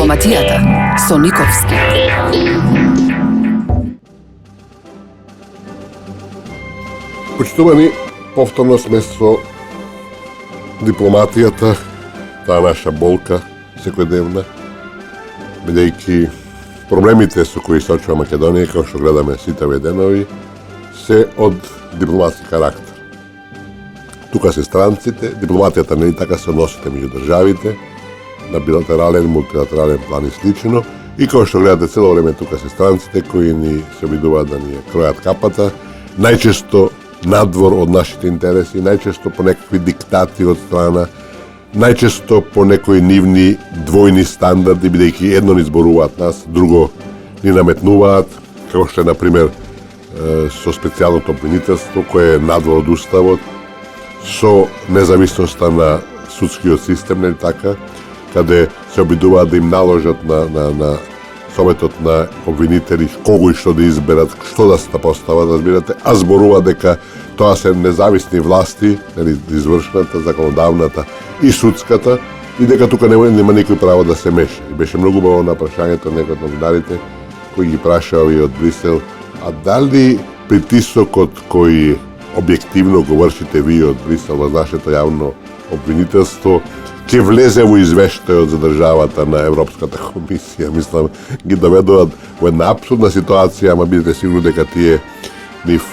Дипломатијата со Никовски. Почитувани, повторно сме со дипломатијата, таа наша болка секојдневна, бидејќи проблемите со кои се очува Македонија, како што гледаме сите овие денови, се од дипломатски карактер. Тука се странците, дипломатијата не е така, се односите меѓу државите, на билатерален, мултилатерален план и слично, и како што гледате цело време тука се странците кои ни се обидуваат да ни кројат капата, најчесто надвор од нашите интереси, најчесто по некакви диктати од страна, најчесто по некои нивни двојни стандарди, бидејќи едно ни зборуваат нас, друго ни наметнуваат, како што е, например, со специјалното обвинителство, кое е надвор од уставот, со независноста на судскиот систем, нели така, каде се обидуваат да им наложат на Советот на обвинители кого и што да изберат, што да се постават, разбирате, а зборува дека тоа се независни власти, нели, извршната, законодавната и судската, и дека тука нема никој право да се меша. И беше многу убаво на прашањето некој од новинарите кои ги прашаа и од Брисел, а дали притисокот кој објективно го вршите вие од Брисел во нашето јавно обвинителство ќе влезе во извештајот за државата на Европската комисија. Мислам, ги доведуваат во една абсурдна ситуација, ама бидете сигурни дека тие нив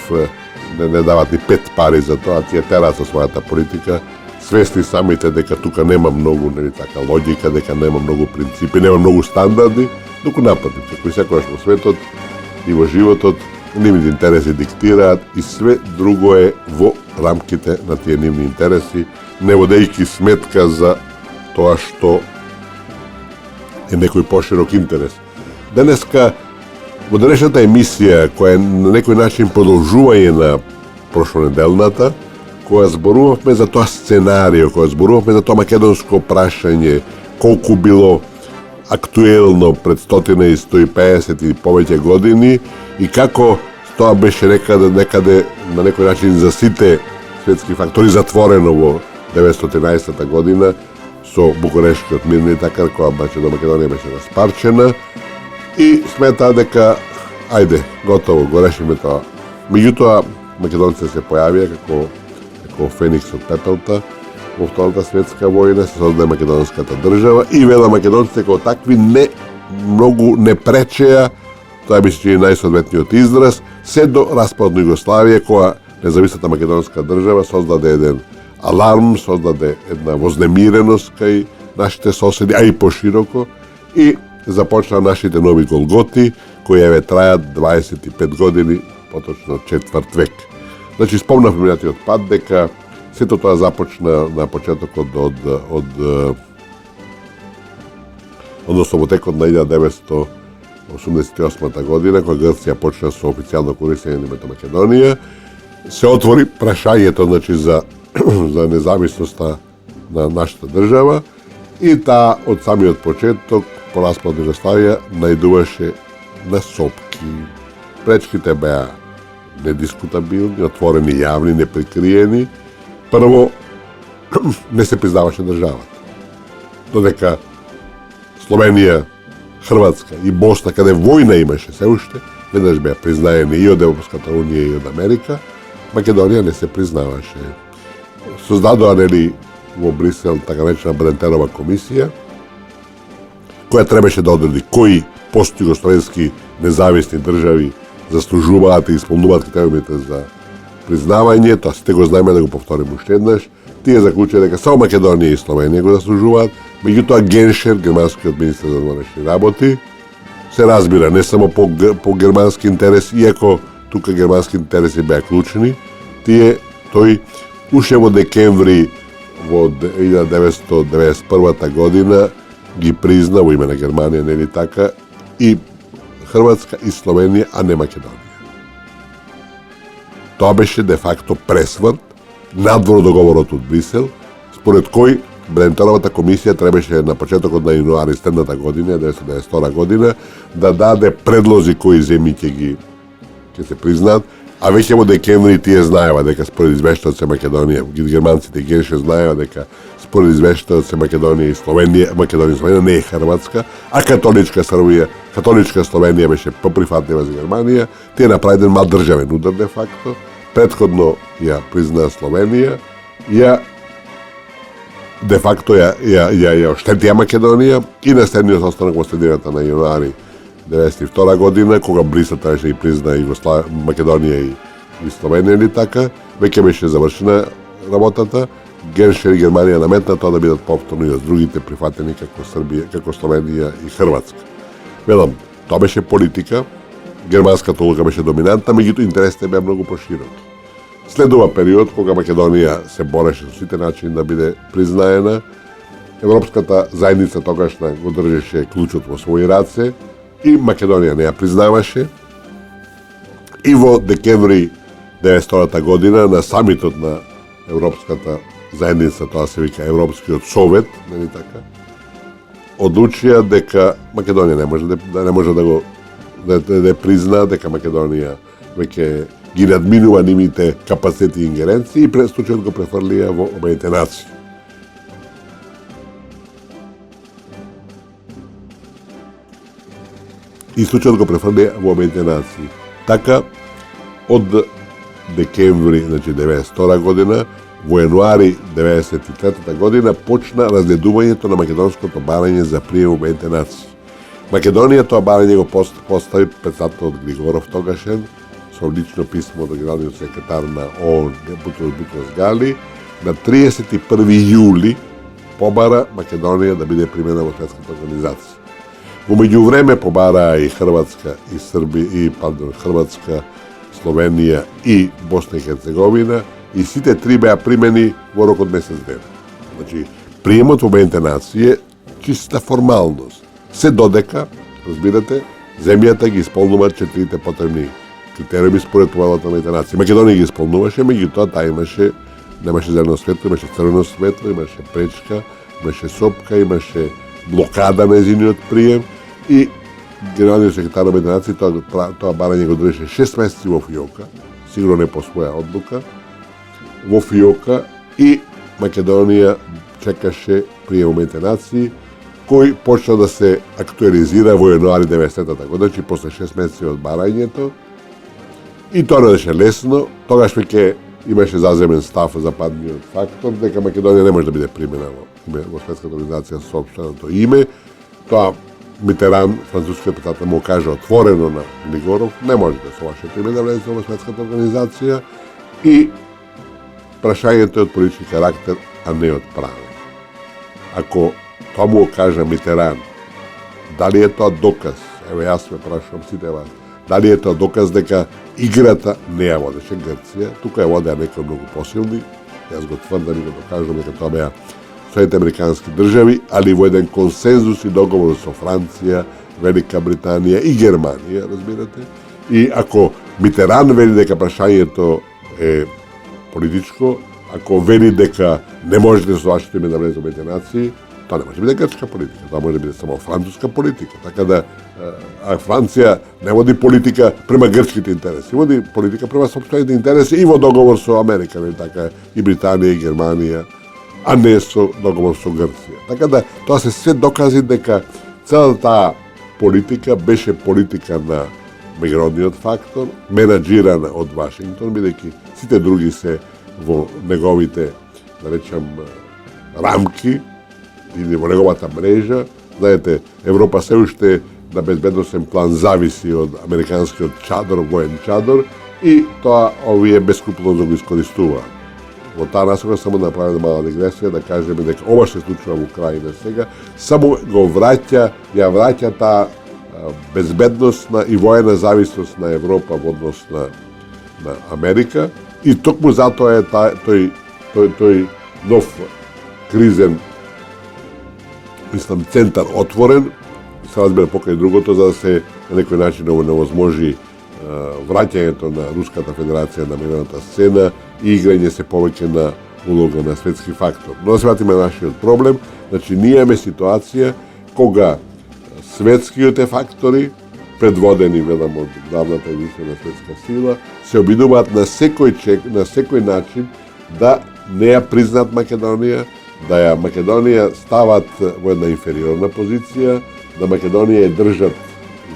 не дават ни пет пари за тоа, тие тераат со својата политика, свесни самите дека тука нема многу, нели така, логика, дека нема многу принципи, нема многу стандарди, туку нападните, кои секогаш во светот и во животот нивните интереси диктираат и све друго е во рамките на тие нивни интереси, не водејќи сметка за тоа што е некој поширок интерес. Денеска, во денешната емисија, која е на некој начин продолжување на прошлонеделната, која зборувавме за тоа сценарио, која зборувавме за тоа македонско прашање, колку било актуелно пред 150 и повеќе години и како тоа беше некаде на некој начин за сите светски фактори затворено во 1913 година со Букурешкиот мир, и така, која Македонија беше распарчена и сметаа дека ајде, готово, го решиме тоа. Меѓутоа, македонците се појавија како феникс од пепелта во Втората светска војна, се создаде македонската држава и вела македонците како такви многу не пречеа, тоа беше најсоодветниот израз, се до распадот на Југославија, која независната македонска држава создаде еден аларм, создаде една вознемиреност кај нашите соседи, а и пошироко, и започна нашите нови голготи, кои еве трајат 25 години, поточно четврт век. Значи, спомнав минатиот пат дека сето тоа започна на почетокот односно во текот на 1988 година, кога Грција почна со официјално користење на името Македонија, се отвори прашањето, значи, за независноста на нашата држава и таа од самиот почеток по распад на Југославија најдуваше на сопки. Пречките беа недискутабилни, отворени, јавни, неприкриени. Прво, не се признаваше државата. Додека Словенија, Хрватска и Босна, каде војна имаше се уште, веднаш беа признаени и од Европската унија и од Америка, Македонија не се признаваше. Создадоа, нели, во Брисел така наречена Брентерова комисија, која требаше да одреди кои постјугословенски независни држави заслужуваат и исполнуваат критериумите за признавање, тоа сите го знаеме, да го повторим уште еднаш. Тие заклучија дека само Македонија и Словенија го заслужуваат, меѓутоа Геншер, германскиот министер за външни работи, се разбира не само по германски интерес, иако тука германски интереси беа клучни, тој уште во декември во 1991 година ги призна во име на Германија, нели така, и Хрватска и Словенија, а не Македонија. Тоа беше де факто пресврт, надвор од договорот од Брисел, според кој Брентеровата комисија требаше на почетокот на јануари следната година, 1992 година, да даде предлози кои земји ќе се признаат, А веќе во декември тие знаева дека според извештаоци Македонија, германците геше знаева дека според извештаоци Македонија и Словенија, не е Хрватска, а католичка Словенија беше поприфатлива за Германија, тие направи еден мал државен удар де факто, претходно ја признаа Словенија, де факто ја оштетија Македонија и на следниот состанок во средината на јануари 1992 година, кога Брисел требаше да призна Македонија и Словенија или така, веќе беше завршена работата. Геншер и Германија наметна тоа да бидат повторно и од другите прифатени како Словенија и Хрватска. Велам, тоа беше политика, германската улога беше доминантна, меѓутоа интересите беа многу пошироки. Следува период кога Македонија се бореше со сите начини да биде признаена, Европската заедница тогашна го држеше клучот во своји раце, и Македонија не ја признаваше. И во декември 1992 година на самитот на Европската заедница, тоа се вика Европскиот совет, нели така, одлучија дека Македонија не може да призна, дека Македонија веќе ги надминува нивните капацитети и ингеренции и случајот го префрлија во Обединетите нации. И случајот го префрлија во Обединетите нации. Така, од декември 1992 година, во јануари 1993 година почна разгледувањето на македонското барање за прием во Обединетите нации. Македонија тоа барање го постави председателот Григоров тогашен, со лично писмо до генералниот секретар на ООН Бутрос Гали, на 31 јули побара Македонија да биде примена во Светската организација. Во меѓувреме побараа и Хрватска Хрватска, Словенија и Босна и Херцеговина, и сите три беа примени во рок од месец дена. Значи, приемот во Обединетите нации е чиста формалност. Се додека, разбирате, земјата ги исполнува четирите потребни критериуми според правилата на Обединетите нации. Македонија ги исполнуваше, меѓутоа таа немаше зелено светло, имаше црвено светло, имаше пречка, имаше сопка, имаше блокада на езиниот прием и генералниот секретар на Обединетите нации тоа барање го држеше 6 месеци во фиока, сигурно не по своја одлука, во фиока, и Македонија чекаше прием во Обединетите нации, кој почна да се актуализира во јануари 1990 година, значи после 6 месеци од барањето. И тоа не беше лесно, тогаш веќе имаше заземен став западниот фактор дека Македонија не може да биде примена во Светската организација со сопственото име. Тоа Митеран, францускиот председател, му кажа отворено на Григоров, не можете со вашето име да влезете во Светската организација, и прашањето е од политички карактер, а не од правен. Ако тоа му кажа Митеран, дали е тоа доказ, ево јас ме прашувам сите вас, дали е тоа доказ дека играта не ја водеше Грција, тука ја водеа некои многу посилни, јас го тврдам и го докажувам дека тоа беа Соединените американски држави, али во еден консензус и договор со Франција, Велика Британија и Германија, разбирате. И ако Митеран вели дека прашањето е политичко, ако вели дека не можете со вашето име да влезете во Обединетите нации, тоа не може да биде грчка политика, тоа може да биде само француска политика. Така да Франција не води политика према грчките интереси, води политика према сопствените интереси и во договор со Америка, така и Британија и Германија, а не со договор со Грција. Така да тоа се све докази дека целата таа политика беше политика на меѓународниот фактор, менаџирана од Вашингтон, бидејќи сите други се во неговите, да речам, рамки или во неговата мрежа. Знаете, Европа се уште на безбедносен план зависи од американскиот чадор, воен чадор, и тоа овие бескрупулозно го искористуваат. Во таа насока само да направиме мала дигресија, да кажеме дека ова што се случува во Украина сега, само го ја враќа таа безбедносна и воена зависност на Европа во однос на Америка, и токму затоа е тој нов кризен центар отворен, се разбира покај другото, за да се на некој начин невозможи враќањето на Руската Федерација на меѓународната сцена и играње се повеќе на улога на светски фактор. Но да се вратиме на нашиот проблем, значи ние имаме ситуација кога светските фактори предводени, велам, од главната единствена светска сила, се обидуваат на секој начин да не ја признат Македонија, да ја Македонија стават во една инфериорна позиција, да Македонија ја држат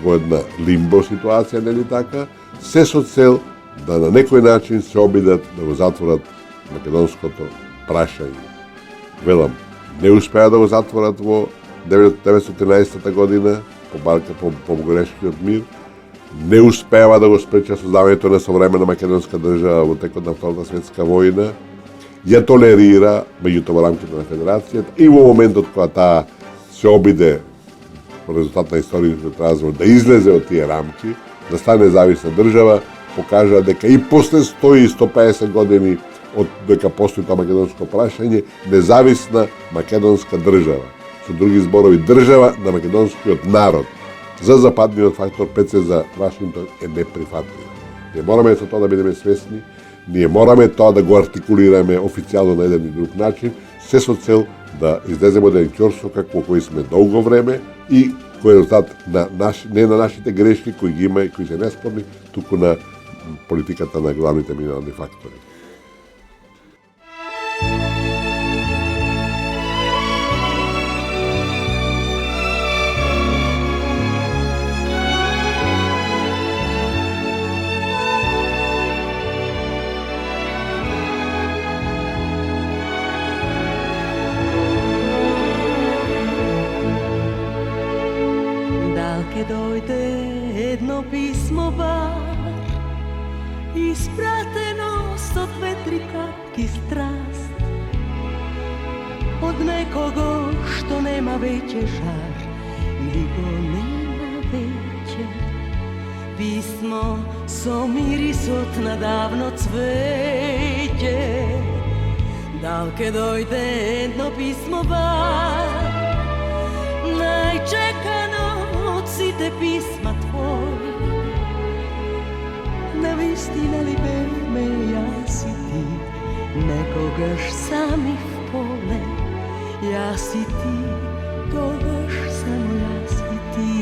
во една лимбо ситуација, нели така, се со цел да на некој начин се обидат да го затворат македонското прашање. Велам, не успеа да го затворат во 1913 година, по Бугарешкиот мир, не успева да го спреча создавањето на современа македонска држава во текот на Втората светска војна, ја толерира меѓутоа во рамките на федерацијата и во моментот кога таа се обиде по резултат на историјскиот развој да излезе од тие рамки, да стане независна држава, покажа дека и после 100 и 150 години од дека постои тоа македонско прашање, независна македонска држава. Со други зборови, држава на македонскиот народ. За западниот фактор ПЦ за Вашингтон е неприфатлив. Ние мораме со тоа да бидеме свесни, ние мораме тоа да го артикулираме официјално на еден и друг начин, се со цел да излеземе од еден ќорсок во кој сме долго време и кој е резултат не на нашите грешки кои ги има и кои се неспорни, туку на политиката на главните минорни фактори. Ке дојде едно писмо бар, испратено со 2-3 капки страст, од некого што нема веќе жар или го нема веќе. Писмо со мирисот на давно цвеќе. Дал ке дојде едно писмо бар, најчекано од сите писма твои. Навистина ли бевме јас и ти, некогаш сами в поле, јас и ти, тогаш само јас и ти.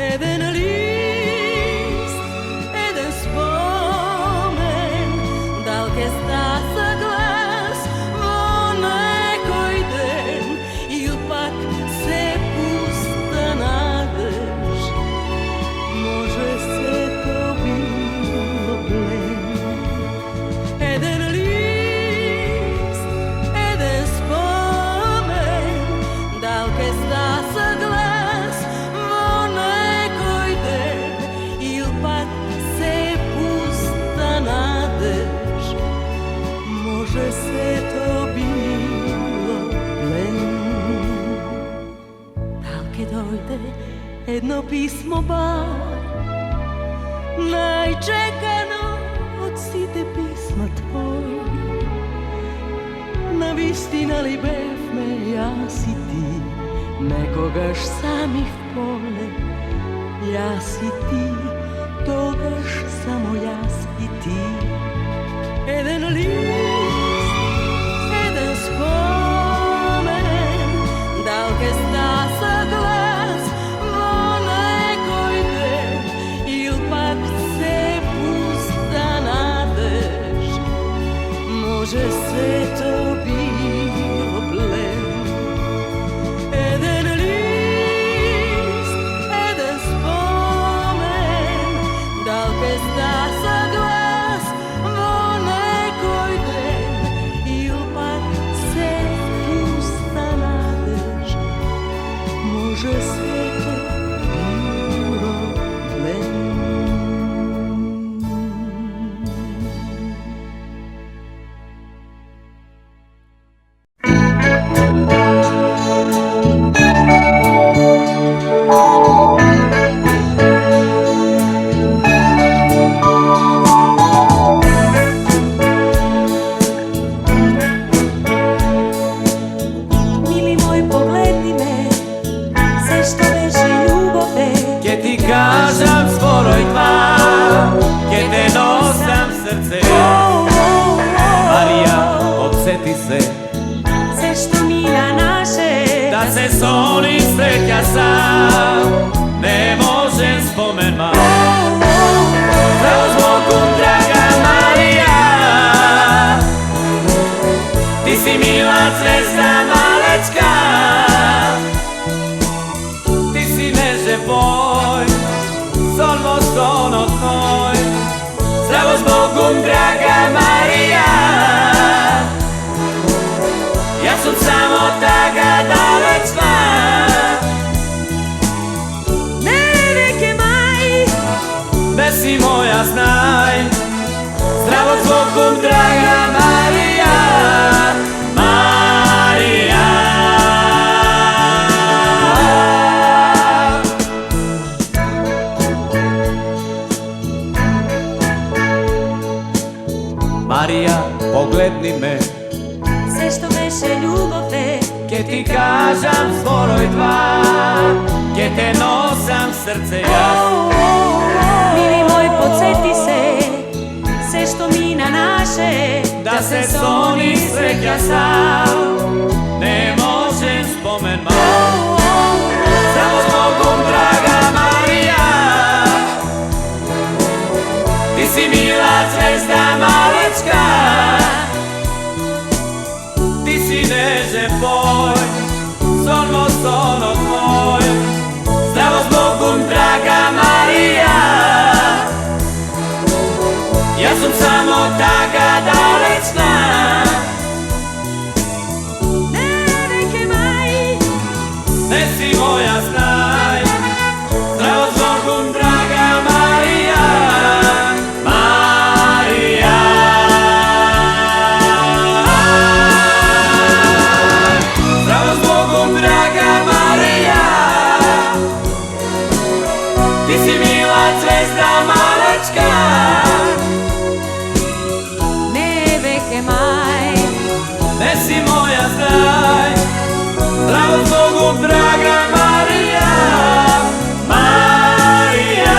Еден лист, еден спомен, дал ке стаса глас во некој ден, или пак се пуста надеж, може се то било плен. Еден лист, еден спомен, дал ке стаса глас во некој ден, или пак се пуста надеж, може се то било плен. Дал ке дојде едно писмо бар, најчекано од сите писма твои. Навистина ли бевме јас и ти, некогаш сами в поле, јас и ти, тогаш само јас и ти. Еден лист, еден спомен, дал ке стаса глас во некој ден, или пак се пуста надеж, може се то било плен. Еден лист, еден спомен, дал ке стаса глас во некој ден, или пак се пуста надеж, може се то било плен. Мили мој, погледни ме, се што беше љубов е. Ке ти кажам зборој два, ке те носам срце. Марија, отсети се, Се што мина наше, да се сони среќа сам, не може možem spomen ma. Zdravo s Bogom, draga Marija, ti si mila zvezda malečka, ti si neže boj, sol mostono tvoj. Zdravo s Bogom, draga Marija, ja sam samo taga dalečna. Si moja znaj, zdravo s Bogom, draga Marija, Marija. Marija, pogledni me, Sve što veše ljubov te, ke ti kažam zboroj dva, ke te nosam srce ja. Mili moj, podsjeti se, sve što mina naše, Da se soni sreća sam, ne možem spomen ma. Zdravo s Bogom, draga Marija, ti si mila zvezda malečka, ti si neže poj, son mostono tvoj. Zdravo s Bogom, draga Marija, ja sam samo taga dalečna. Ne si moja znaj, zdravo s Bogom, draga Marija, Marija. Zdravo s Bogom, draga Marija, ti si mila zvezda malečka, ne si moja znaj, zdravo s Bogom, draga Marija, Marija.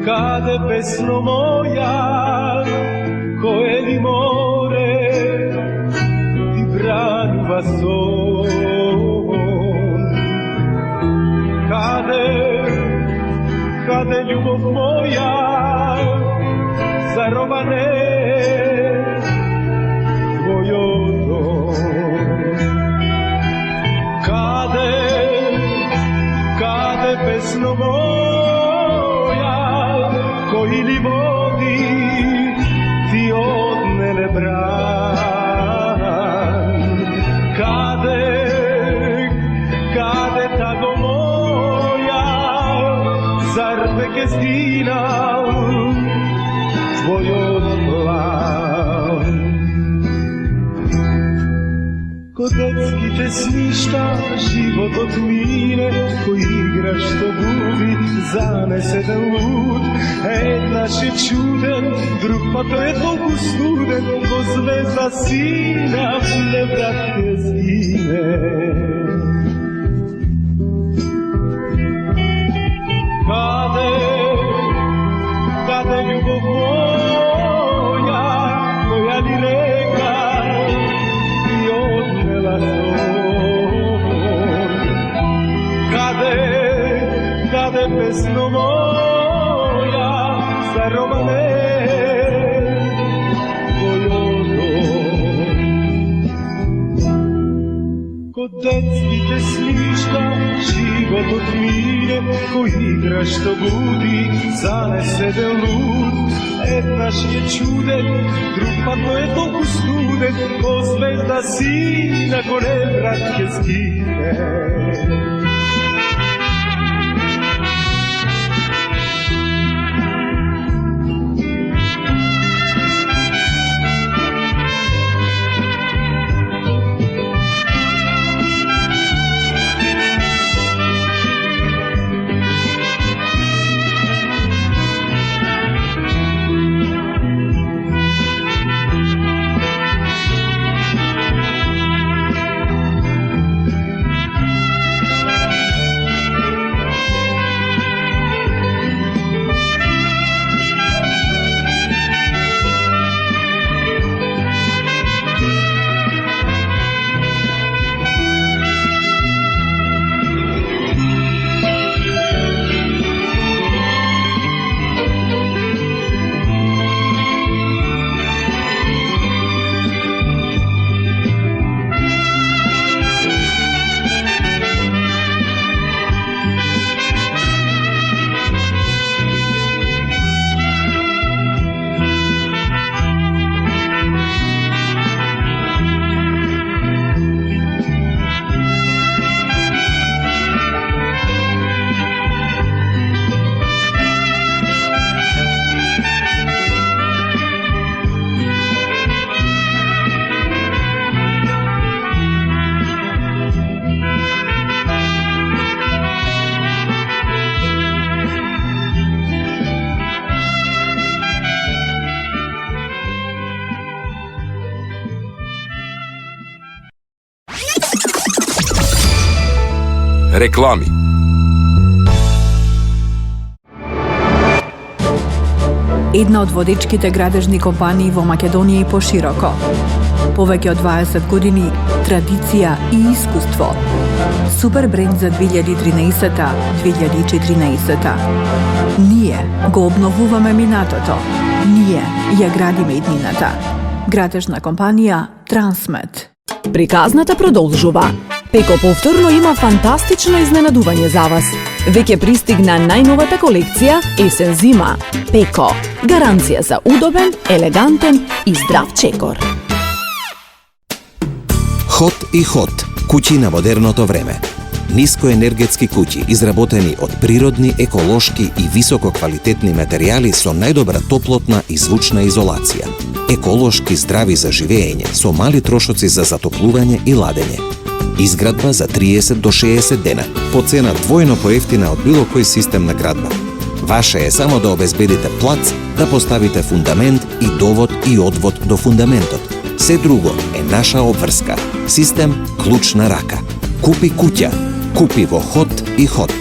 Cade pesno moja, koje li more ti branuva son. Cade ljubov moja, zarovane tvojom. Cade pesno moja, koji li vodi ti od mene bran. Cade tago moja, zar peke stina tvoj odplan. Ko detski te sništa, život otmine, ko igraš to budi, zanese da lud. Naš je čuden, drug pa to je toliko studen, ko zvezda sina, ne vratke zgine. Cade ljubov moja, koja li reka ti odnela son. Cade pesno moja, zarovane tvojom. Ko detski te sništa, život otmine, ko igraš to budi, zanese da lud. Naš je čuden, drug pa to je toliko studen, ko zvezda sina, ko ne vratke zgine. Реклами. Една од водечките градежни компании во Македонија и пошироко. Повеќе од 20 години традиција и искуство. Супер бренд за 2013-2014. Ние го обновуваме минатото. Ние ја градиме иднината. Градежна компанија Трансмет. Приказната продолжува. Пеко повторно има фантастично изненадување за вас. Веќе пристигна најновата колекција есен-зима. Пеко. Гаранција за удобен, елегантен и здрав чекор. Хот и Хот. Куќи на модерното време. Нискоенергетски куќи, изработени од природни, еколошки и висококвалитетни материјали со најдобра топлотна и звучна изолација. Еколошки здрави за живеење, со мали трошоци за затоплување и ладење. Изградба за 30 до 60 дена, по цена двојно поевтина од било кој систем на градба. Ваше е само да обезбедите плац, да поставите фундамент и довод и одвод до фундаментот. Се друго е наша обврска. Систем клуч на рака. Купи куќа. Купи во Хот и Хот.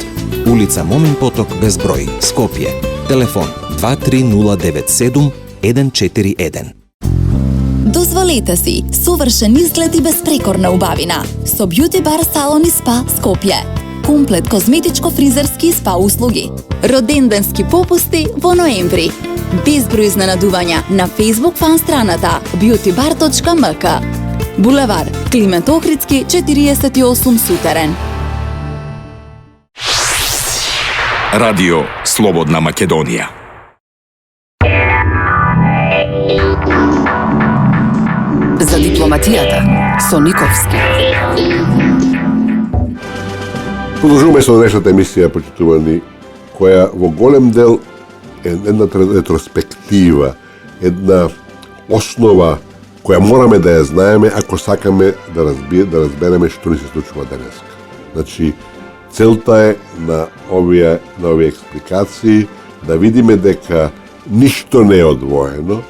Улица Момин Поток без број, Скопје. Телефон 23097 141. Дозволете си совршен изглед и безпрекорна убавина со Бјути бар салон и спа Скопје. Комплет козметичко-фризерски и спа услуги. Роденденски попусти во ноември. Безброј изненадувања на Facebook фан страната beautybar.mk. Булевар Климент Охридски 48 Сутерен. Радио Слободна Македонија. За дипломатијата со Никовски. Продолжуваме со днешната емисија, почитувани, која во голем дел е една ретроспектива, една основа која мораме да ја знаеме ако сакаме да разбереме што ни се случува денес. Значи, целта е на овие експликации да видиме дека ништо не е одвоено,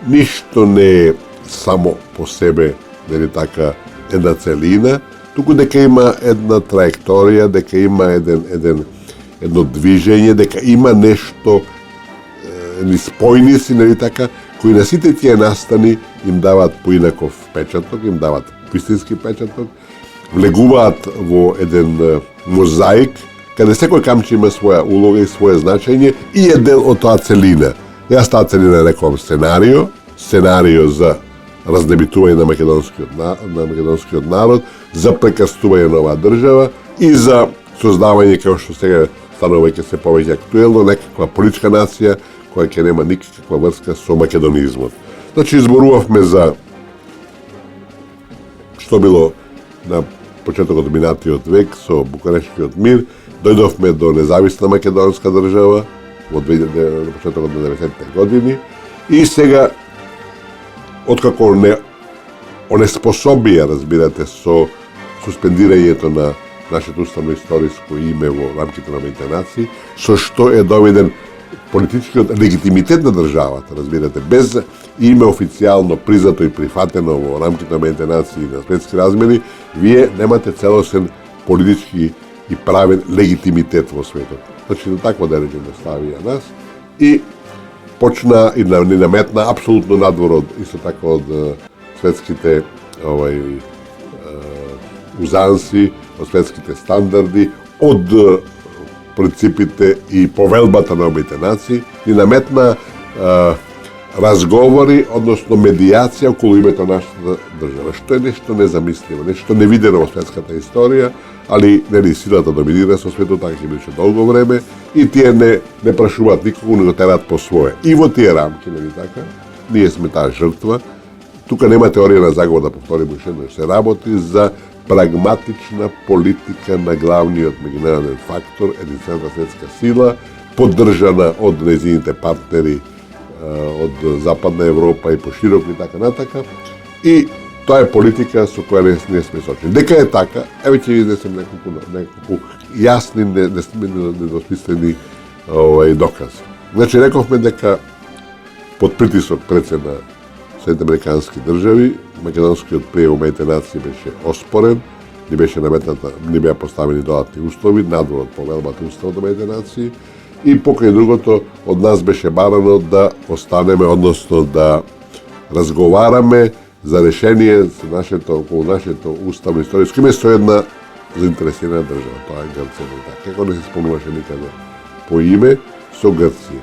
ништо не е само по себе, нели така, една целина, туку дека има една траекторија, дека има едно движење, дека има нешто, спојници, нели така, кои на сите тие настани им даваат поинаков печаток, им даваат вистински печаток, влегуваат во еден мозаик, каде секој камче има своја улога и свое значење и е дел од таа целина. Јас таа целина рекувам сценарио за раздебитување на македонскиот народ, за прекастување на оваа држава и за создавање, како што сега станува веќе се повеќе актуелно, некаква политичка нација која ќе нема никаква врска со македонизмот. Значи, изборувавме за што било на почетокот од минатиот век со Букурештскиот мир, дојдовме до независна македонска држава во почетокот на 90-те години и сега, откако не онеспособија, разбирате, со суспендирањето на нашето уставно историско име во рамките на Обединетите нации, со што е доведен политичкиот легитимитет на државата, разбирате, без име официјално признато и прифатено во рамките на Обединетите нации и на светски размери, вие немате целосен политички и правен легитимитет во светот. Значи, на таква да речеме ставија нас и почна и ни наметна апсолутно надвор од исто така од светските узанси, од светските стандарди, од принципите и повелбата на Обединетите нации, ни наметна разговори, односно медијација околу името на нашата држава, што е нешто незамисливо, нешто невидено во светската историја, али нели силата доминира со светот, така ќе беше долго време и тие не прашуваат никого, не го терат по свое. И во тие рамки, нели така, ние сме таа жртва. Тука нема теорија на заговор, да повторим уште еднаш, се работи за прагматична политика на главниот меѓународен фактор, единствената светска сила, поддржана од нејзините партнери од Западна Европа и пошироко и така натака. И тоа е политика со која не сме сочени. Дека е така, еве ќе ви изнесем неколку јасни, недосмислени докази. Значи, рековме дека под притисок пред се на Съединените американски држави, македонскиот прием во Обединетите нации беше оспорен ни беа поставени додатни услови надвор од повелбата Устав од Обединетите нации и покрај другото од нас беше барано да останеме, односно да разговараме за решение за околу нашето уставно историско име со една заинтересирана држава, тоа е Грција. Како не се спомнуваше никаде по име, со Грција.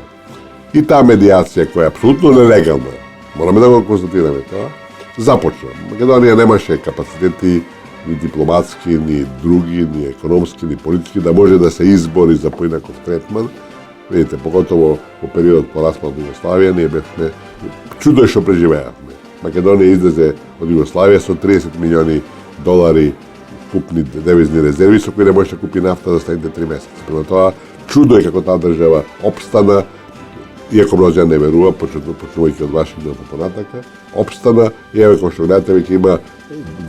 И таа медиација која е апсолутно нелегална, мораме да го констатираме тоа, започна. Македонија немаше капацитети ни дипломатски, ни други, ни економски, ни политички да може да се избори за поинаков третман. Видите, поготово во периодот по распад од Југославија, ние бевме чудо што преживеавме. Македонија излезе од Југославија со 30 милиони долари купни девизни резерви со кои не можеше да купи нафта за следните 3 месеци. Према тоа, чудо е како таа држава опстана, иако мнозина не верува, почнувајќи од Вашингтон понатака, опстана и еве како што гледате веќе има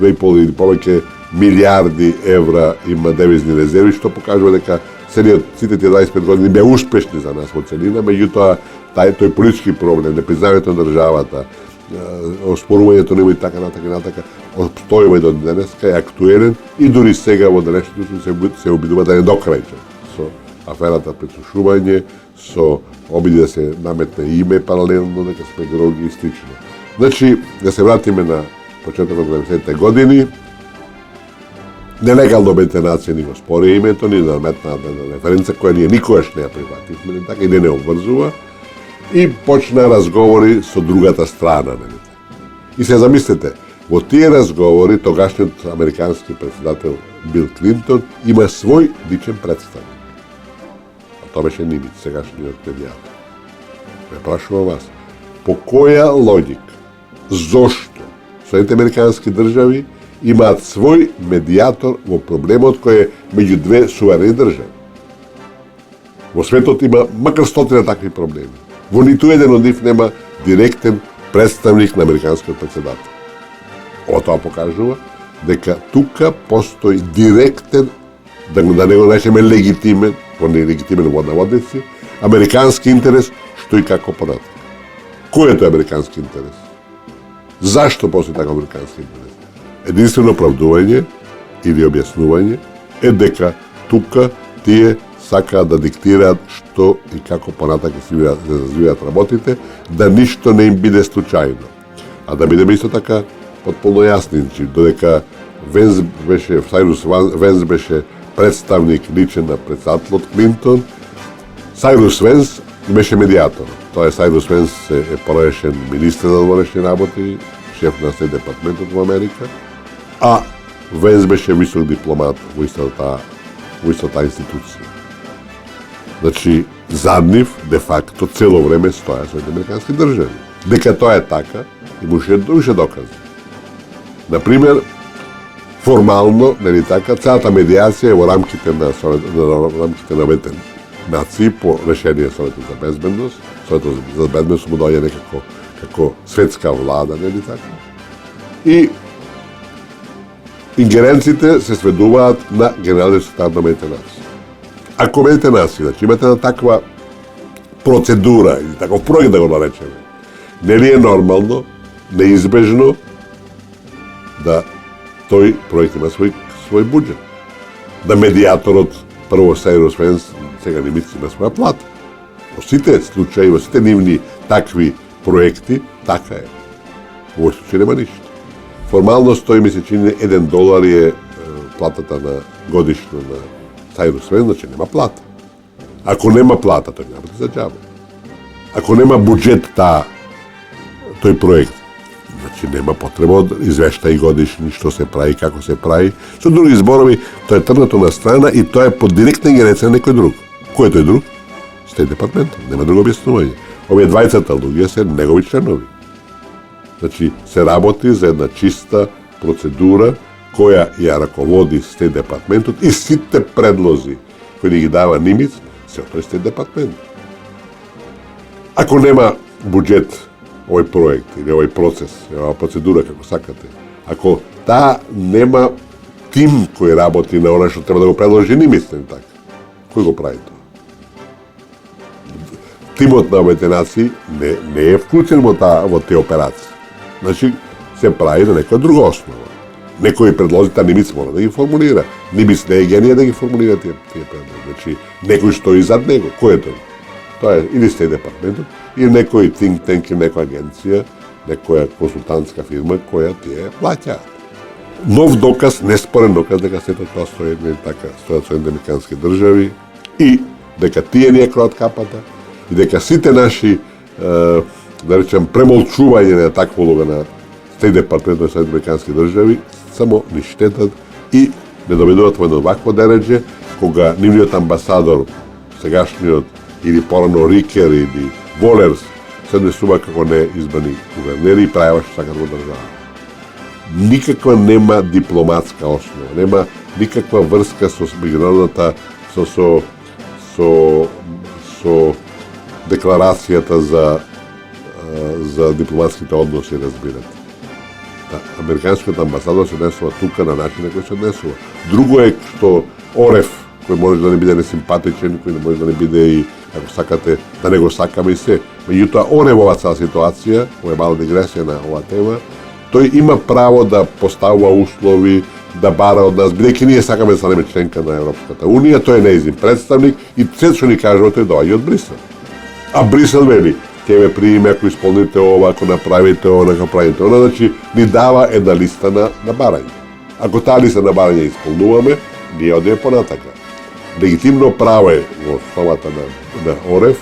2,5 или повеќе милиарди евра има девизни резерви, што покажува дека сите тие 25 години беа успешни за нас во целина, меѓутоа тој политички проблем, непризнавањето на државата, оспорувањето нема и така натака, обстојува и до денеска, е актуелен и дури сега во денешното се обидува да не докрајче со аферата пресушување, со обиди да се наметне име паралелно, дека сме гроги и слично. Значи, да се вратиме на почетокот на 90-те години, нелегално Обединетите нации ни го спори името, ни наметна референца која ние никогаш не ја прифативме, така и не обврзува, и почна разговори со другата страна. И се замислете, во тие разговори тогашниот американски председател Бил Клинтон има свој личен представник. А тоа беше Нимиц, сегашниот медиатор. Ме прашувам вас, по која логика, зошто Соединените американски држави имаат свој медиатор во проблемот кој е меѓу две суверени држави? Во светот има макар 100 такви проблеми. Во ниту еден од нив нема директен представник на американскиот председател. Ова тоа покажува дека тука постои директен, да не го наречеме легитимен, во нелегитимен во наводници, американски интерес, што и како понатака. Кој е тој американски интерес? Зашто постои така американски интерес? Единствено оправдување или објаснување е дека тука тие сакаат да диктираат што и како понатака се развиваат работите, да ништо не им биде случајно. А да бидеме исто така потполно јасни, додека Сайрус Венс беше представник личен на председателот Клинтон, Сайрус Венс беше медиатор. Тоа е Сайрус Венс е порешен министр за одворешни работи, шеф на Стейт департментот во Америка, а Венс беше висок дипломат во истата институција. Значи, зад нив, де факто, цело време стоја со американски држави. Дека тоа е така, имаше докази. Например, формално, нели така, целата медиација е во рамките на Обединетите нации по решение Советот за безбедност. Советот за безбедност му доаѓа некако како светска влада, нели така. И ингеренците се сведуваат на Генералниот секретар на Обединетите нации. Ако Обединетите нации, значи имате на таква процедура или таков проект да го наречеме, нели е нормално, неизбежно да тој проект има свој буџет. Да медиаторот, прво Сайрус Венс, сега Нимиц има своја плата. Во сите случаи, во сите нивни такви проекти, така е. Во овој случај нема ништо. Формално стои, ми се чини, $1 е платата на годишно на Сайрус Венс, значи нема плата. Ако нема плата, тој нема да за џабе. Ако нема буџет тој проект, значи нема потреба од извештаи годишни што се прави, како се прави. Со други зборови, тоа е трнато на страна и тоа е под директна ингеренција на некој друг. Кој е тој друг? Стейт департмент, нема друго објаснување. Овие двајцата луѓе се негови членови. Значи, се работи за една чиста процедура која ја раководи Стейт департментот и сите предлози кои ни ги дава Нимиц се од тој Стейт департмент. Ако нема буџет овој проект или овој процес, оваа процедура како сакате, ако таа нема тим кој работи на она што треба да го предложи Нимиц, така, кој го прави тоа? Тимот на Обединетите нации не е вклучен во тие операции. Значи, се прави на некоја друга основа. некој предложи, Нимиц мора да ги формулира. Нимиц не е генија да ги формулира тие предложи. Значи, некој стои зад него. Кој е тој? Тоа е или Стејт департментот, или некој think tank, или некоја агенција, некоја консултантска фирма која тие плаќаат. Нов доказ, неспорен доказ дека сето тоа стои така, стојат со американски држави и дека тие ни ја кроат капата и дека сите наши, да речем, премолчување на таква улога на Стејт департментот на американски држави само ни штетат и не доведуваат во едно вакво дереđe кога нивниот амбасадор, сегашниот или порано Рикер или Волерс се однесува како неизбрани гувернери и правеа што сакат во држава. Никаква нема дипломатска основа, нема никаква врска со меѓународната со декларацијата за дипломатските односи, разбирате. Американскиот амбасадор се однесува тука на начин на кој се однесува. Друго е што Орев, кој може да не биде несимпатичен, кој не може да не биде и, ако сакате, да не го сакаме и се. Меѓутоа, Орев ова цела ситуација, ова е мала дигресија на оваа тема, тој има право да поставува услови, да бара од нас, бидејќи ние сакаме да станеме членка на Европската Унија, тој е нејзин представник и се што ни кажува тој доаѓа од Брисел. А Брисел вели, ќе ме прииме ако исполните ова, ако направите ова, ако правите ова, значи ни дава една листа на барање. Ако таа листа на барање исполнуваме, ние одиме понатака. Легитимно право е во основата на Орев,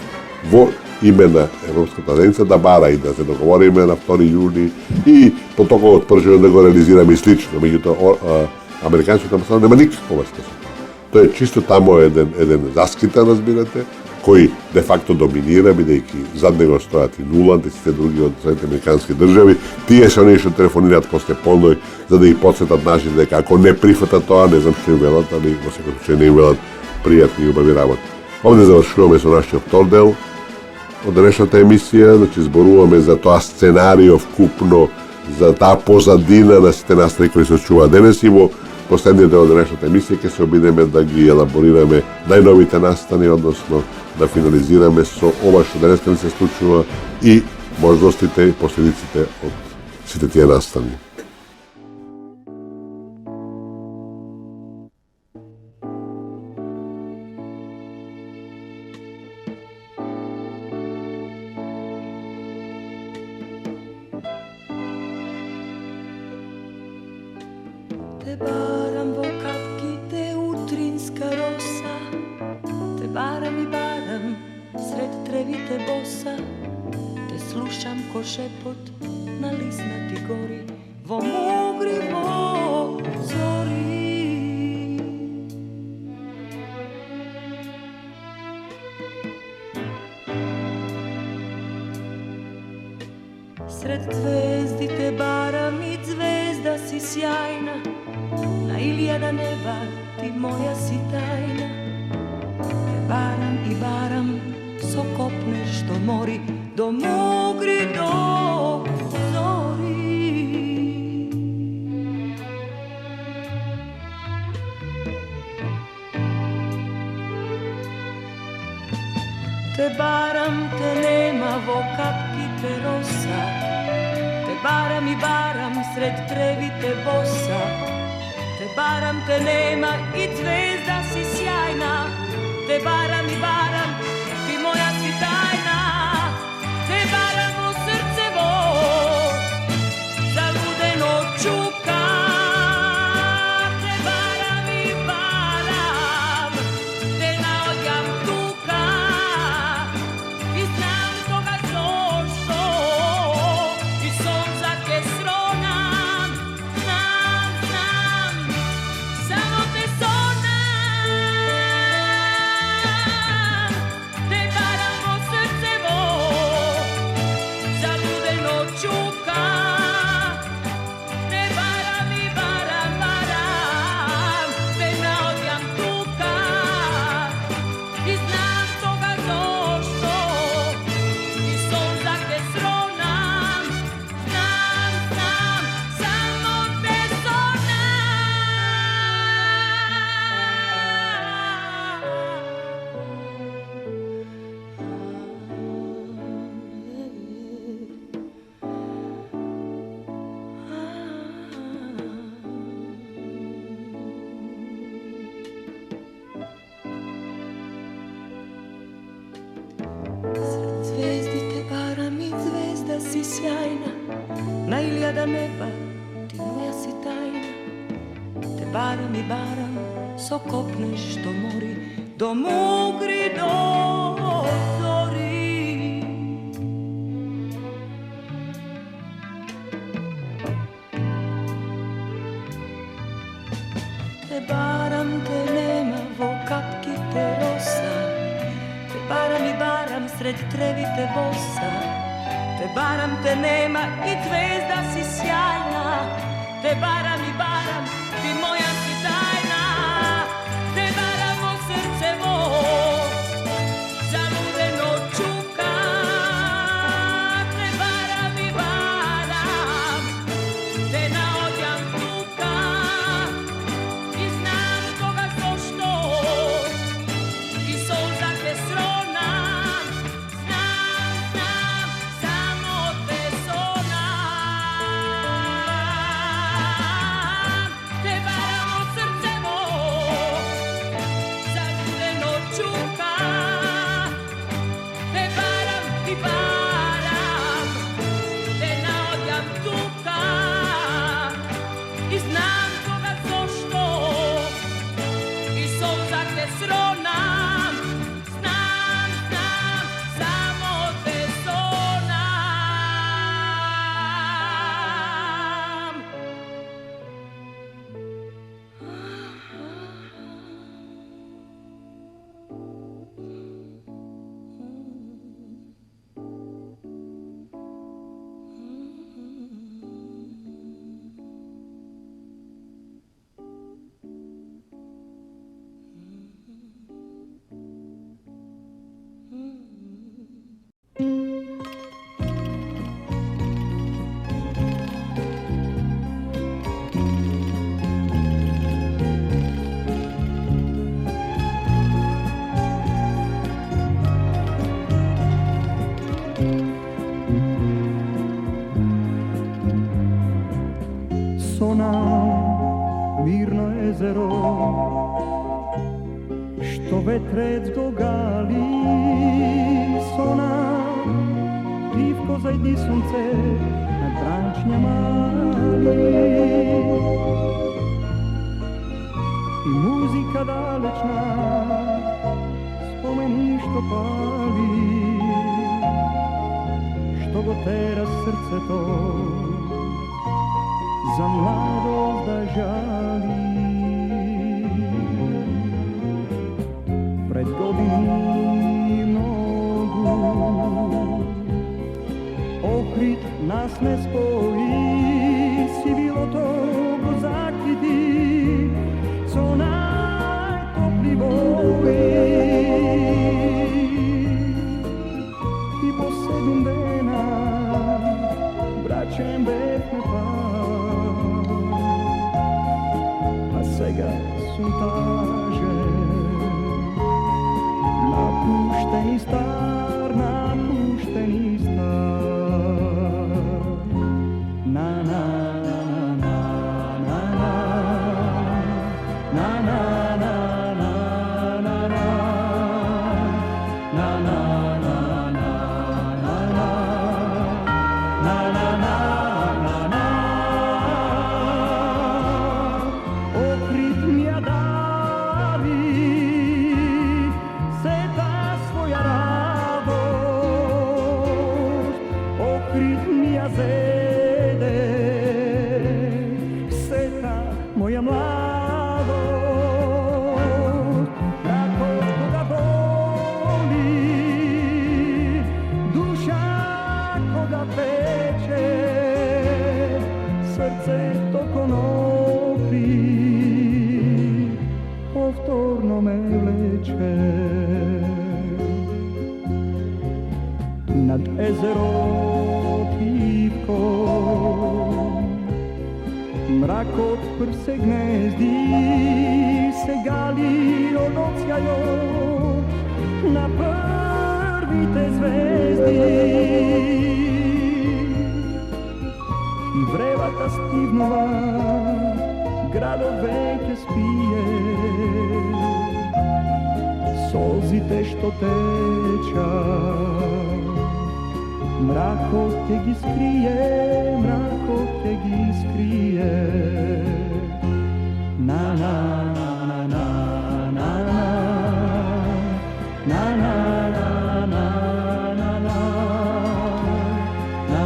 во име на Европската заедница да бара и да се договориме на 2 јули и протоколот пржено да го реализираме и слично. Меѓутоа, американскиот амбасадор нема никаква врска со тоа. Тој е чисто тамо еден заскитан, разбирате, кој де факто доминира, бидејќи зад него стојат и Нуланд и сите други од Соединените американски држави. Тие се оние што телефонираат после полној за да ги потсетат нашите дека ако не прифатат тоа, не знам што им велат, али во секој случај не им велат пријатни и убави работи. Овде завршуваме со нашиот втор дел од денешната емисија, значи зборуваме за тоа сценарио вкупно, за таа позадина на сите настани кои се чуваат денес и во последниот дел од денешната емисија ќе се обидеме да ги елаборираме најновите настани, односно да финализираме со ова што денеска ни се случува и можностите и последиците од сите тие настани. Те барам во капките утринска роса, те барам и барам сред тревите боса, те слушам ко шепот на лиснати гори во мугриво зори. Сред звездите барам и звезда си сјајна, на илјада неба ти моја си тајна. Те барам и барам со копне што мори до мугри до зори. Те барам, те нема во капките роса, те барам и барам сред тревите боса. Те барам, те нема и звезда си сјајна, те барам и барам, ти моја си тајна. Те барам во срцево, залудено чука. Те барам и барам, те наоѓам тука. И знам кога зошто, и сонца ке сронам. Само те сонам. si sjajna, na iljada neba ti moja si tajna. Te baram i baram, so kopneš do mori, do mugri, do zori. Te baram, te nema vo kapki te rosa, te baram i baram sred trevite bosa. Te baram, te nema i zvezda si sjajna, te baram i baram, ti moja si tajna. Te baram o srce mo, zaludeno čuka. Te baram i baram, te naodjam tuka. I znam koga zašto, i solza te sronam. Znam, samo te sonam. Te baram o srce mo, zaludeno čuka. Te baram i baram, te naodjam tuka. I znam koga zašto, i solza te sronam. Znam, samo te sonam. Mirno jezero, što vetrec dogali, sona, pivko zajdi sunce na brančnjama i muzika dalečna, spomeni što pali, što go tera srce to, za mladost da žali. Pred godini mnogu ohrit nas ne spoji, si bilo to go zakriti, co najtopli boji. I po 7 dana braćem betne Sega suntaže, napušteni star, napušteni star. Na na na na na na na na na na na na na na moja mladost, kako koga boli, duša koga peče, srce to konopi, povtorno me vleče. Nad ezero pivko, mrak od prse gnezdi, se gali od odsjajo na prvite zvezdi. I vrevata stivnova gradove ke spije, solzite što teča Mrako te gi skrije, mrako te gi skrije. Na na na na na na na na na na na na na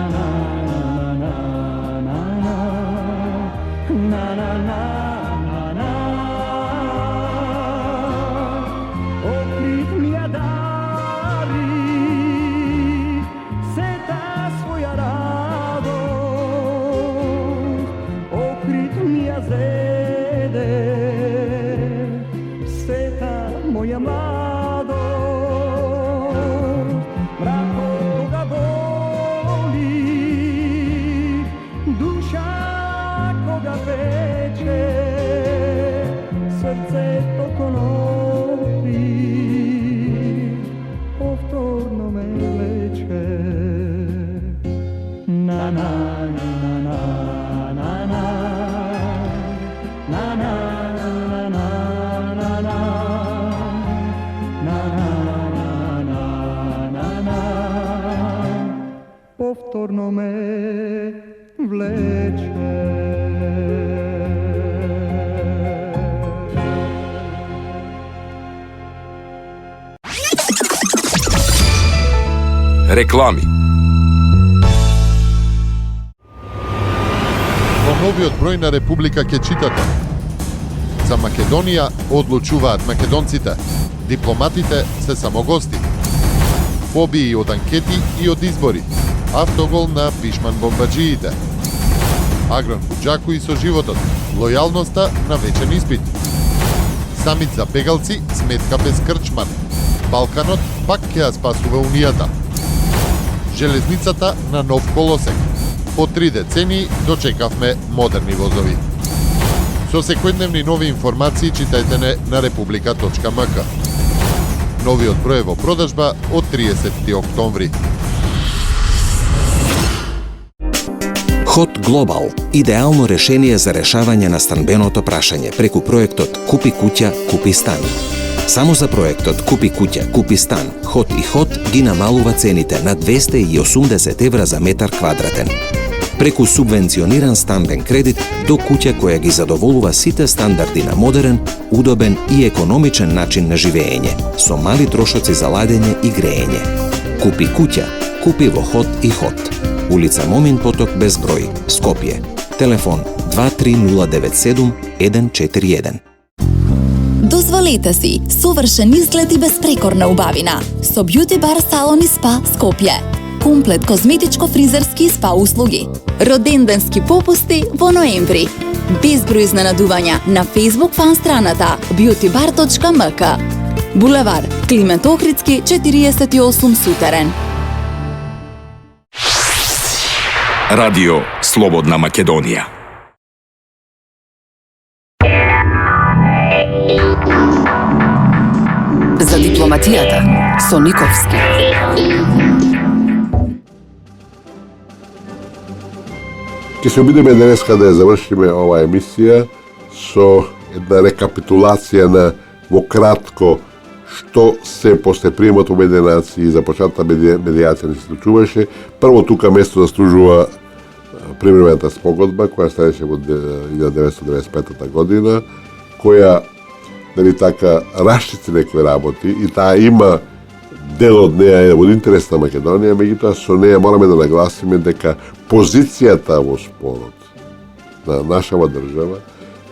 na na na na na na. Okrit mi ja dari se ta svoja radost, okrit mi ja zede se ta moja mladost. Mrako koga boli, duša koga peče, srce toko novi, povtorno me vleče. Na na na na na na na na na na na na na. Povtorno me vleče. Реклами. Во новиот број на Република ќе читате: за Македонија одлучуваат македонците, дипломатите се само гости, фобии од анкети и од избори, автогол на пишман бомбаджиите, Агран Буџаку и со животот, лојалноста на вечен испит, самит за бегалци, сметка без крчман, Балканот пак ќе ја спасува Унијата, железницата на нов колосек. По 3 децении дочекавме модерни возови. Со секојдневни нови информации читајте на republika.mk. Новиот број е во продажба од 30 октомври. Hot Global – идеално решение за решавање на станбеното прашање преку проектот Купи куќа, купи стан. Само за проектот Купи куќа, купи стан, Hot и Hot ги намалува цените на 280 евра за метар квадратен. Преку субвенциониран стамбен кредит до куќа која ги задоволува сите стандарди на модерен, удобен и економичен начин на живеење, со мали трошоци за ладење и греење. Купи куќа, купи во Hot и Hot. Улица Момин Поток без број, Скопје. Телефон 23097 141. Дозволете си совршен изглед и безпрекорна убавина со Beauty Bar Salon и Spa Скопје. Комплет козметичко-фризерски и спа услуги. Роденденски попусти во ноември. Безброј изненадувања на Facebook фан страната beautybar.mk. Булевар Климент Охридски 48 Сутерен. Радио Слободна Македонија. За дипломатијата со Никовски. Ќе се обидеме денеска да ја завршиме оваа емисија со една рекапитулација на во кратко што се после приемот Обединените нации и започната медијација не се случуваше. Прво тука место заслужува примерената спогодба која станеше во 1995 година, која дали така расчисти некои работи и таа има дел од неа е во интерес на Македонија, меѓутоа со неа мораме да нагласиме дека позицијата во спорот на нашава држава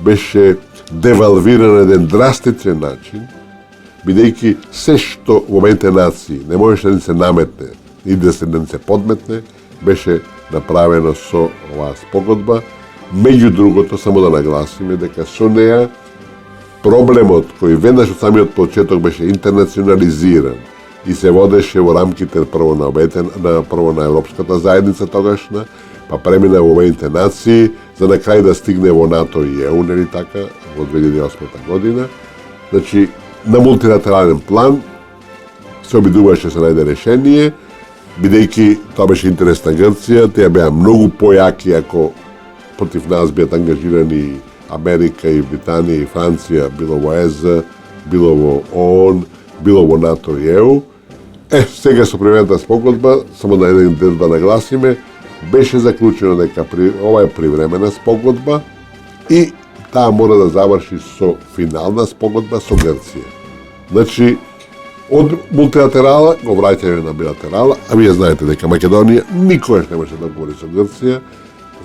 беше девалвирана на еден драстичен начин, бидејќи се што во Обединените нации не можеше да се наметне и да се подметне, беше направено со оваа спогодба. Меѓу другото, само да нагласиме дека со неа проблемот кој веднаш од самиот почеток беше интернационализиран и се водеше во рамките прво на Европската заедница тогашна, па премина во Обединените нации, за на крај да стигне во НАТО и ЕУ, нели така, во 2008 година. Значи, на мултилатерален план се обидуваше се најде решение, бидејќи тоа беше интерес на Грција, тие беа многу појаки ако против нас беат ангажирани Америка и Британија и Франција, било во ЕЗ, било во ООН, било во НАТО и ЕУ. Сега со привремената спогодба, само да еден дел да нагласиме, беше заклучено дека ова е привремена спогодба и таа мора да заврши со финална спогодба со Грција. Значи, од мултилатерала го враќаме на билатерала, а вие знаете дека Македонија никогаш не може да говори со Грција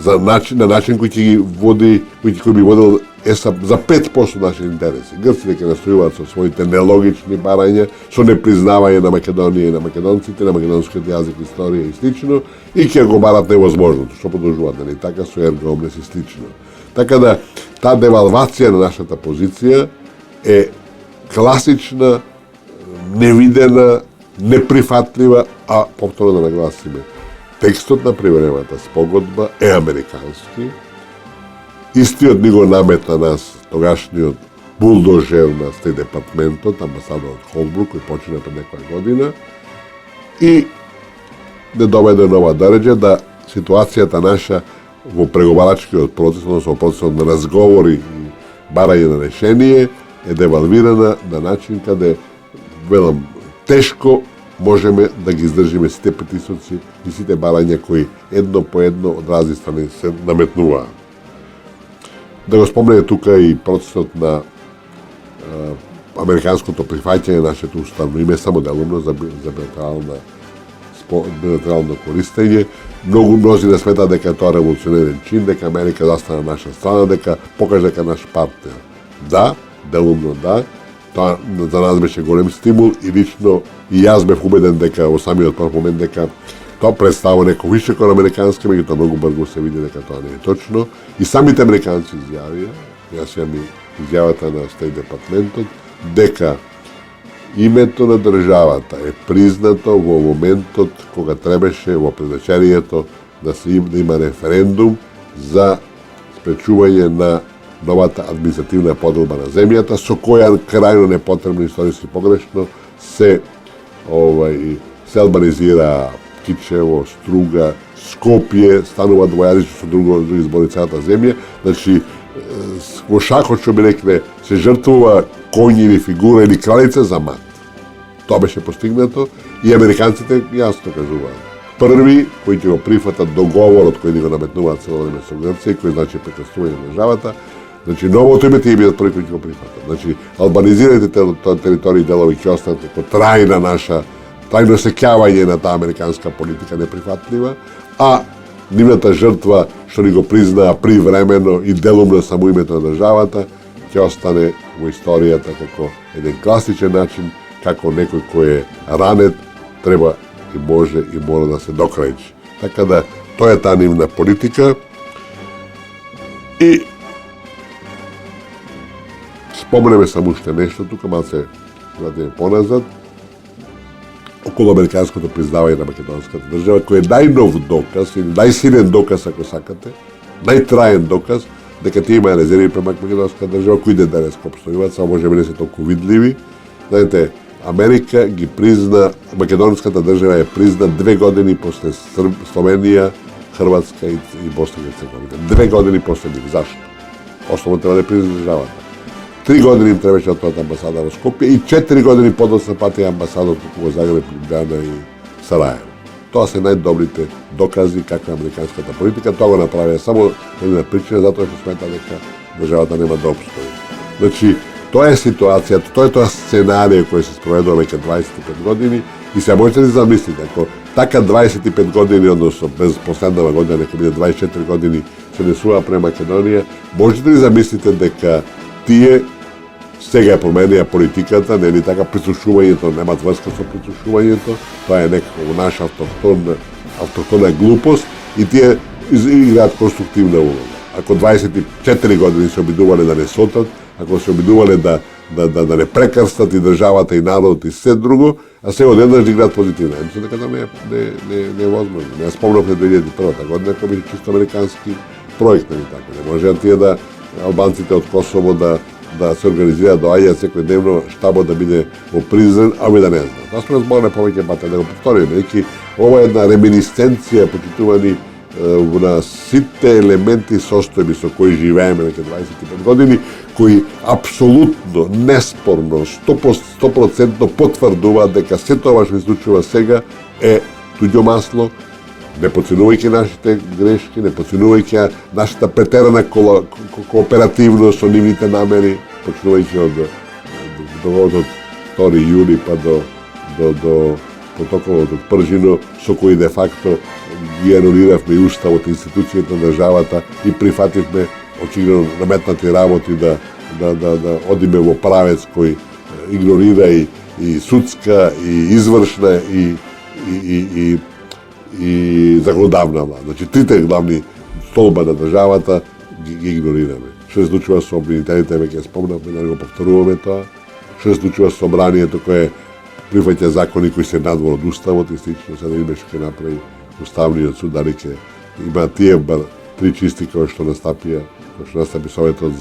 на начин кој ќе ги води, кој би водил за 5% наши интереси. Грците ќе настојуваат со своите нелогични барања, со непризнавање на Македонија и на македонците, на македонскиот јазик, историја и слично, и ќе го барат невозможното, што продолжуваат, нели така, со ерга омнес и слично. Така да, таа девалвација на нашата позиција е класична, невидена, неприфатлива, а повторно да нагласиме. Текстот на привремената спогодба е американски. Истиот ни го наметна нас тогашниот булдожер на Стейт департментот, амбасадорот Холбрук, кој почина пред некоја година, и не доведе нова дореđe да ситуацијата наша во преговарачкиот процес, односно во процесот на разговори и барање на решение, е девалвирана на начин каде, велам, тешко можеме да ги издржиме сите притисоци и сите барања кои едно по едно од разни страни се наметнуваат. Да го спомнеме тука и процесот на американското прифаќање на нашето уставно име, само делумно за билатерално користење. Мнози не сметаат дека тоа револуционерен чин, дека Америка застана на наша страна, дека покаже дека наш партнер. Да, делумно да, тоа за нас беше голем стимул и лично и јас бев убеден дека во самиот прв момент дека тоа представува некој више кон американски, меѓутоа многу брзо се види дека тоа не е точно. И самите американци изјавија, јас имам и изјавата на Стейт департментот, дека името на државата е признато во моментот кога требаше во предвечерието да има референдум за спречување на новата административна поделба на земјата, со која крајно непотребно историски погрешно се албанизира Кичево, Струга, Скопје, станува двојазично со други збори целата земја. Значи, во шахот, што би рекле, се жртвува коњ или фигура или кралица за мат. Тоа беше постигнато и американците јасно кажуваат. Први кои ќе го прифатат договорот кој ни го наметнуваат цело време со Грција, кој значи прекратување на државата, значи новото име ќе бидат први кои ќе го прифатат. Значи, албанизираните територии делови ќе останат како трајна наша трајно сеќавање на таа американска политика неприфатлива, а нивната жртва што ни го признаа привремено и делумно само името на државата ќе остане во историјата како еден класичен начин како некој кој е ранет треба и може и мора да се докрајчи. Така да тоа е таа нивна политика и спомнеме само уште нешто тука малце вратиме поназад околу американското признавање на македонската држава, кој е најнов доказ или најсилен доказ, ако сакате, најтраен доказ дека тие има резерви према македонската држава, кои денес обстојуваат, само може би не се толку видливи. Знаете, Америка ги призна, македонската држава е призна 2 години после Словенија, Хрватска и Босна и Херцеговина. 2 години после нив. Зашто? Основно треба да призна државата. 3 години им требаше да отворат амбасада во Скопје и 4 години подоцна пати амбасадот во Загреб, Ljubljana и Сарајево. Тоа се најдобрите докази каква е американската политика. Тоа го направија само една причина, затоа што смета дека државата нема да обстои. Значи, тоа е ситуацијата, тоа е тоа сценарио кој се спроведува веќе 25 години и се можете да замислите, ако така 25 години, односно без последнава година, нека биде 24 години, се несува према Македонија, можете ли замислите дека тие сега променија политиката, нели така, прислушувањето немаат врска со прислушувањето, тоа е некако наша автохтона глупост и тие играат конструктивна улога. Ако 24 години се обидувале да не сотат, ако се обидувале да не прекрстат и државата и народот и се друго, а сега одеднаш да играат позитивно. Мислам дека тоа не е возможно. Не спомнав на 2001 година, кога беше чисто американски проект, нели така. Не може тие да албанците од Косово да се организираат, доаѓаат секој дневно, штабот да биде во Призрен, а да не знам. Тоа сме зборне повеќе пати да го повториме, веќе ова е една реминисценција, почитувани на сите елементи состојби со кои живееме веќе 25 години, кои апсолутно, неспорно, 100% потврдуваат дека се тоа што се случува сега е туѓо масло, не подценувајќи нашите грешки, не подценувајќи нашата претерана кооперативност со нивните намери, почнувајќи од 2 јули па до протоколот од Пржино, со кој де факто ги анулиравме и уставот, институцијата на државата и прифативме очигледно наметнати работи да одиме во правец кој игнорира и судска, и извршна, и законодавна влада. Значи, трите главни столба на државата ги игнорираме. Што се случува со обвинителите, веќе спомнавме, да го повторуваме тоа. Што се случува со собранието кое прифаќа закони кои се надвор од уставот и слично, сега да видиме што ќе направи Уставниот суд, дали ќе има тие три чисти кои што настапи Советот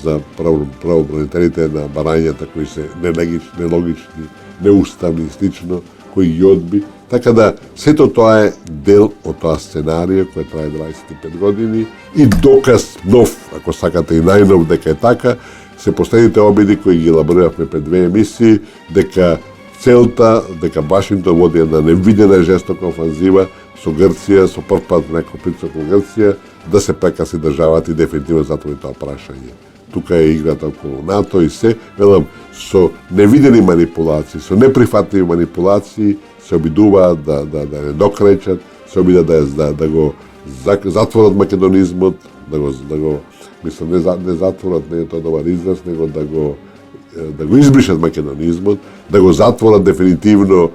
за правобранителите на барањата кои се нелогични, неуставни и слично, кои ги одби. Така да, сето тоа е дел од тоа сценарио кој трае 25 години и доказ нов, ако сакате и најнов дека е така, се последните обиди кои ги елабориравме пред 2 емисии, дека целта, дека Вашингтон води една невидена жестока офанзива со Грција, со прв пат некој притисок во Грција, да се прекаси државата и дефинитивно затвори тоа прашање. Тука е играта околу НАТО и се, велам, со невидени манипулации, со неприфатливи манипулации, се обидуваат да не докречат, се обидат да го затворат македонизмот, да го мислам, не затворат, не е тоа добар израз, него да го избришат македонизмот, да го затворат дефинитивно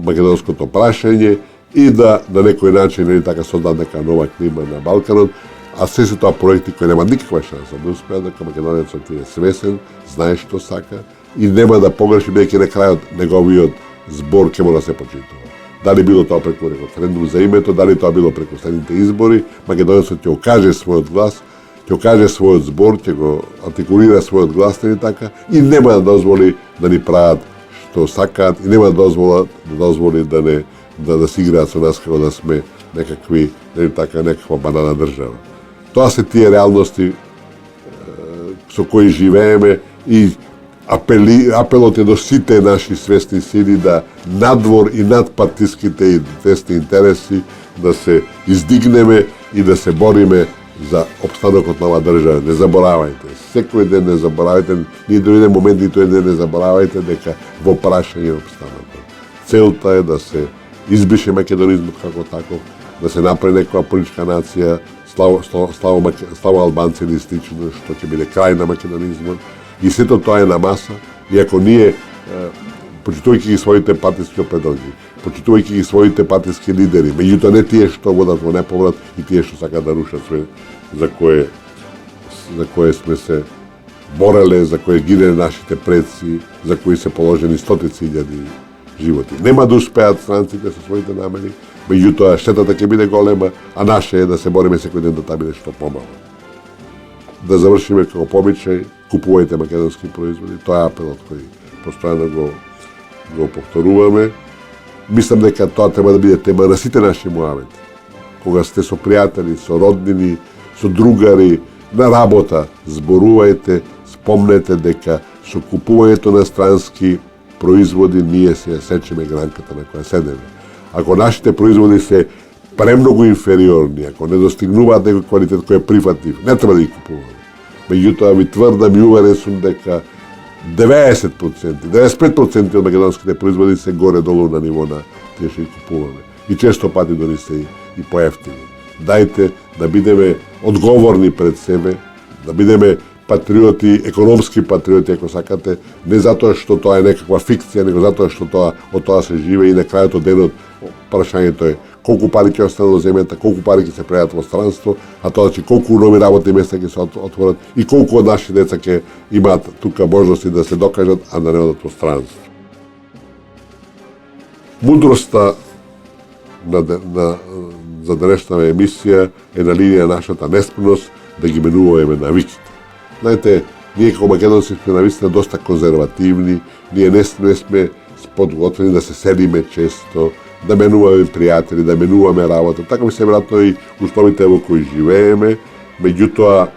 македонското прашање и да на некој начин или така создадат нека нова клима на Балканот, а се тоа проекти кои нема никаква шанса да успеат, дека македонецот е свесен, знае што сака и нема да погреши, бидејќи на крајот неговиот збор ќе мора да се почитува. Дали било тоа преку референдум за името, дали тоа било преку следните избори, македонецот ќе окаже својот глас, ќе окаже својот збор, ќе го артикулира својот глас и така, и нема да дозволи да ни прават што сакаат, и нема да дозволи да се играат со нас како да сме некакви, некаква банана држава. Тоа се тие реалности со кои живееме и апелот е до сите наши свесни сили да надвор и над партиските и тесни интереси да се издигнеме и да се бориме за опстанокот на оваа држава. Не заборавајте, секој ден не заборавајте, ни до еден момент нито еден не заборавајте дека во прашање опстанокот. Целта е да се избрише македонизмот како таков, да се направи некоја политичка нација, славо албанци или слично, што ќе биде крај на македонизмот. И сето тоа е на маса, и ако ние, почитувајќи ги своите партиски определи, почитувајќи ги своите партиски лидери, меѓутоа не тие што водат во неповрат и тие што сакаат да рушат све за кое сме се бореле, за кое гинале нашите предци, за кои се положени стотици илјади животи. Нема да успеат странците со своите намери, меѓутоа штетата ќе биде голема, а наше е да се бориме секој ден да таа биде што помало. Да завршиме како побичај, купувајте македонски производи, тоа е апелот кој постојано го повторуваме. Мислам дека тоа треба да биде тема на сите наши муавети. Кога сте со пријатели, со роднини, со другари, на работа, зборувајте, спомнете дека со купувањето на странски производи ние се сечеме гранката на која седеме. Ако нашите производи се премногу инфериорни, ако не достигнуваат некој квалитет кој е прифатлив, не треба да ги купуваме. Меѓутоа ви тврдам и уверен сум дека 90%, 95% од македонските производи се горе-долу на ниво на тие што ги купуваме. И често пати дори се и поевтини. Дајте да бидеме одговорни пред себе, да бидеме патриоти, економски патриоти, ако сакате, не затоа што тоа е некаква фикција, него затоа што од тоа се живее и на крајот од денот прашањето е колку пари ќе останат во земјата, колку пари ќе се прејат во странство, а тоа значи колку нови работни места ќе се отворат и колку од наши деца ќе имаат тука можности да се докажат, а да не одат во странство. Мудроста за денешната емисија е на линија нашата неспремност да ги менуваме навиките. Знаете, ние како македонци сме навистина доста конзервативни, ние не сме подготвени да се селиме често, да менуваме пријатели, да менуваме работа. Така ми се веројатно и условите во кои живееме, меѓутоа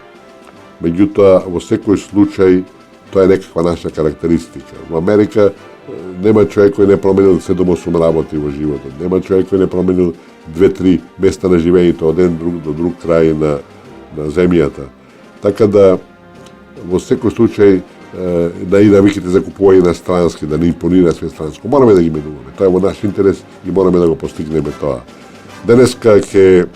Меѓутоа, во секој случај, тоа е некаква наша карактеристика. Во Америка нема човек кој не променил 7-8 работи во животот. Нема човек кој не променил 2-3 места на живење од еден до друг крај на земјата. Така да, во секој случај, да и навиките за купување инострански, да не импонира све странско, мораме да ги менуваме. Тоа е во наш интерес и мораме да го постигнеме тоа. Денеска ќе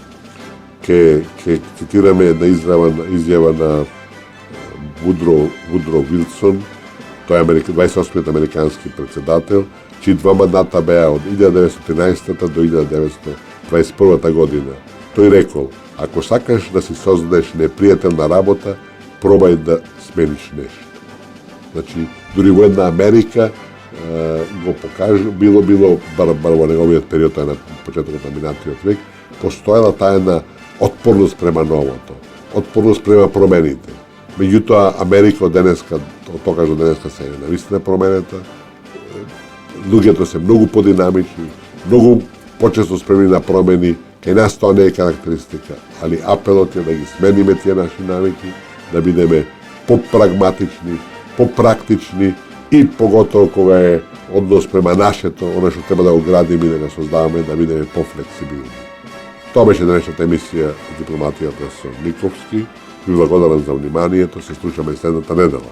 цитираме една изјава на Вудро Вилсон, тој е 28-тиот американски председател, чии два мандата беа од 1913 до 1921 година. Тој рекол: ако сакаш да си создадеш непријателна работа, пробај да смениш нешто. Значи, дури во една Америка го покажа, било бар во неговиот период, на почетокот на минатиот век, постоела таа една отпорност према новото, отпорност према промените. Меѓутоа, Америка од денеска, од тогаш до денеска се е навистина променета. Луѓето се многу подинамични, многу почесто спремни на промени. Кај нас тоа не е карактеристика, али апелот е да ги смениме тие наши навики, да бидеме попрагматични, попрактични и поготово кога е однос према нашето, оно што треба да го градиме и да го создаваме, да бидеме пофлексибилни. Тоа беше денешната емисија Дипломатијата со Никовски. Ви благодарам за вниманието, се слушаме следната недела.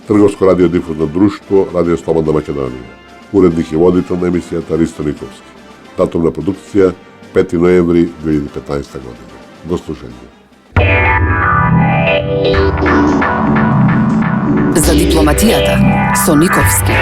Трговско радиодифузно друштво, Радио Слободна Македонија. Уредник и водител на емисијата Ристо Никовски. Датум на продукција 5 ноември 2015 година. До слушање. За дипломатијата со Никовски.